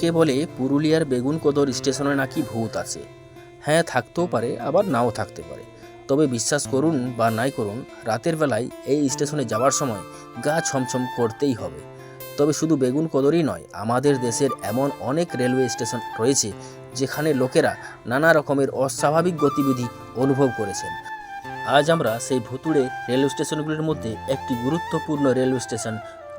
অনেকে বলে পুরুলিয়ার বেগুনকোদর স্টেশনে নাকি ভূত আছে। হ্যাঁ, থাকতেও পারে, আবার নাও থাকতে পারে। তবে বিশ্বাস করুন বা নাই করুন, রাতের বেলায় এই স্টেশনে যাওয়ার সময় গা ছমছম করতেই হবে। তবে শুধু বেগুনকোদরই নয়, আমাদের দেশের এমন অনেক রেলওয়ে স্টেশন রয়েছে যেখানে লোকেরা নানা রকমের অস্বাভাবিক গতিবিধি অনুভব করেছেন। আজ আমরা সেই ভুতুড়ে রেলওয়ে স্টেশনগুলির মধ্যে একটি গুরুত্বপূর্ণ রেলওয়ে স্টেশন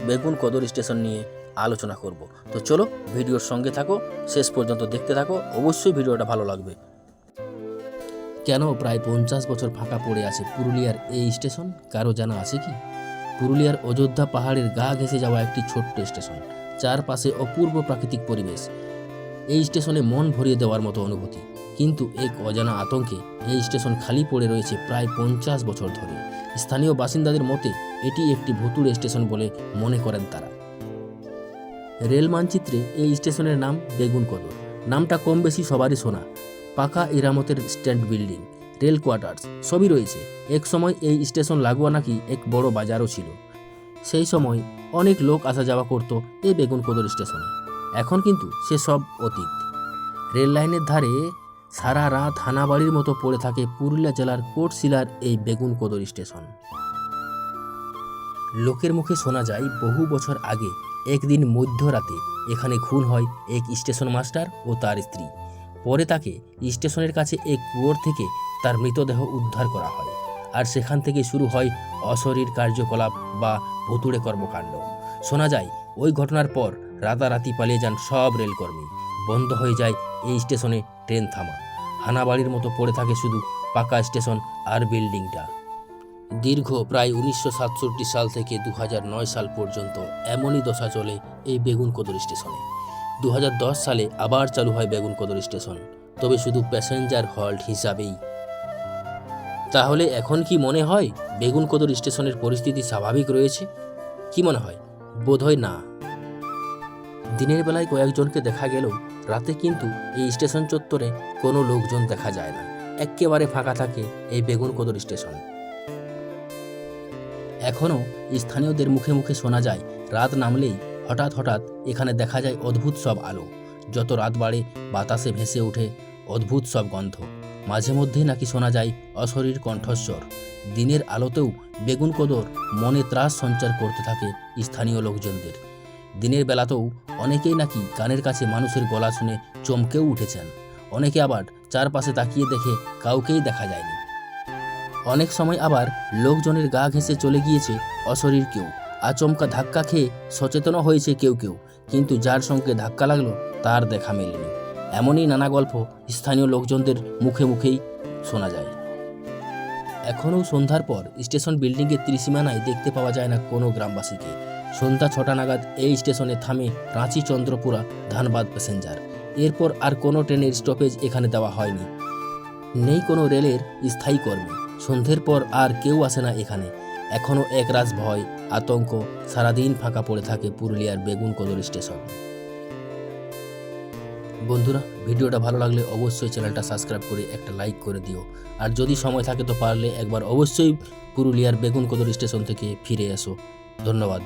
বেগুনকোদর স্টেশন নিয়ে আলোচনা করব। তো চলো, ভিডিওর সঙ্গে থাকো, শেষ পর্যন্ত দেখতে থাকো, অবশ্যই ভিডিওটা ভালো লাগবে। কেন প্রায় 50 বছর ফাঁকা পড়ে আছে পুরুলিয়ার এই স্টেশন, কারো জানা আছে কি? পুরুলিয়ার অযোধ্যা পাহাড়ের গা ঘেঁষে যাওয়া একটি ছোট্ট স্টেশন, চারপাশে অপূর্ব প্রাকৃতিক পরিবেশ। এই স্টেশনে মন ভরিয়ে দেওয়ার মতো অনুভূতি, কিন্তু এক অজানা আতঙ্কে এই স্টেশন খালি পড়ে রয়েছে প্রায় 50 বছর ধরে। স্থানীয় বাসিন্দাদের মতে এটি একটি ভুতুড়ে স্টেশন বলে মনে করেন তারা। রেল মানচিত্রে এই স্টেশনের নাম বেগুনকোদর। নামটা কম বেশি সবারই শোনা। পাকা ইরামতের স্ট্যান্ড, বিল্ডিং, রেল কোয়ার্টার্স সবই রয়েছে। এক সময় এই স্টেশন লাগোয়া নাকি এক বড় বাজারও ছিল। সেই সময় অনেক লোক আসা যাওয়া করত এই বেগুনকোদর স্টেশনে। এখন কিন্তু সেসব অতীত। রেল লাইনের ধারে সারা রাত হানাবাড়ির মতো পড়ে থাকে পুরুলিয়া জেলার কোটশিলার এই বেগুনকোদর স্টেশন। লোকের মুখে শোনা যায়, বহু বছর আগে একদিন মধ্যরাতে এখানে খুন হয় এক স্টেশন মাস্টার ও তার স্ত্রী। পরে তাকে স্টেশনের কাছে এক কুয়োর থেকে তার মৃতদেহ উদ্ধার করা হয়, আর সেখান থেকে শুরু হয় অশরীর কার্যকলাপ বা ভুতুড়ে কর্মকাণ্ড। শোনা যায় ওই ঘটনার পর রাতারাতি পালিয়ে যান সব রেলকর্মী। বন্ধ হয়ে যায় এই স্টেশনে ট্রেন থামা। হানাবাড়ির মতো পড়ে থাকে শুধু পাকা স্টেশন আর বিল্ডিংটা। দীর্ঘ প্রায় 1967 সাল থেকে 2009 সাল পর্যন্ত এমনই দশা চলে এই বেগুনকোদর স্টেশনে। 2010 সালে আবার চালু হয় বেগুনকোদর স্টেশন, তবে শুধু প্যাসেঞ্জার হল্ট হিসাবেই। তাহলে এখন কি মনে হয় বেগুনকোদর স্টেশনের পরিস্থিতি স্বাভাবিক রয়েছে? কি মনে হয়? বোধহয় না। দিনের বেলায় কয়েকজনকে দেখা গেলেও রাতে কিন্তু এই স্টেশন চত্বরে কোনো লোকজন দেখা যায় না। একেবারে ফাঁকা থাকে এই বেগুনকোদর স্টেশন। এখনও স্থানীয়দের মুখে মুখে শোনা যায়, রাত নামলেই হঠাৎ এখানে দেখা যায় অদ্ভুত সব আলো। যত রাত বাড়ে বাতাসে ভেসে ওঠে অদ্ভুত সব গন্ধ। মাঝে মধ্যেই নাকি শোনা যায় অশরীর কণ্ঠস্বর। দিনের আলোতেও বেগুনকোদর মনে ত্রাস সঞ্চার করতে থাকে স্থানীয় লোকজনদের। দিনের বেলাতেও অনেকেই নাকি কানের কাছে মানুষের গলা শুনে চমকেও উঠেছেন। অনেকে আবার চারপাশে তাকিয়ে দেখে কাউকেই দেখা যায়নি। অনেক সময় আবার লোকজনের গা ঘেঁষে চলে গিয়েছে অশরীর কেউ। আচমকা ধাক্কা খেয়ে সচেতনও হয়েছে কেউ, কিন্তু যার সঙ্গে ধাক্কা লাগলো তার দেখা মেলেনি। এমনই নানা গল্প স্থানীয় লোকজনদের মুখে মুখেই শোনা যায়। এখনও সন্ধ্যার পর স্টেশন বিল্ডিংয়ের ত্রিসীমানায় দেখতে পাওয়া যায় না কোনো গ্রামবাসীকে। সন্ধ্যা 6টা নাগাদ এই স্টেশনে থামে রাঁচি, চন্দ্রপুরা, ধানবাদ প্যাসেঞ্জার। এরপর আর কোনো ট্রেনের স্টপেজ এখানে দেওয়া হয়নি। নেই কোনো রেলের স্থায়ী কর্মী। সন্ধ্যের পর আর কেউ আসে না এখানে। এখনও একরাশ ভয়, আতঙ্ক, সারাদিন ফাঁকা পড়ে থাকে পুরুলিয়ার বেগুনকোদর স্টেশন। বন্ধুরা, ভিডিওটা ভালো লাগলে অবশ্যই চ্যানেলটা সাবস্ক্রাইব করে একটা লাইক করে দিও। আর যদি সময় থাকে তো পারলে একবার অবশ্যই পুরুলিয়ার বেগুনকোদর স্টেশন থেকে ফিরে এসো। ধন্যবাদ।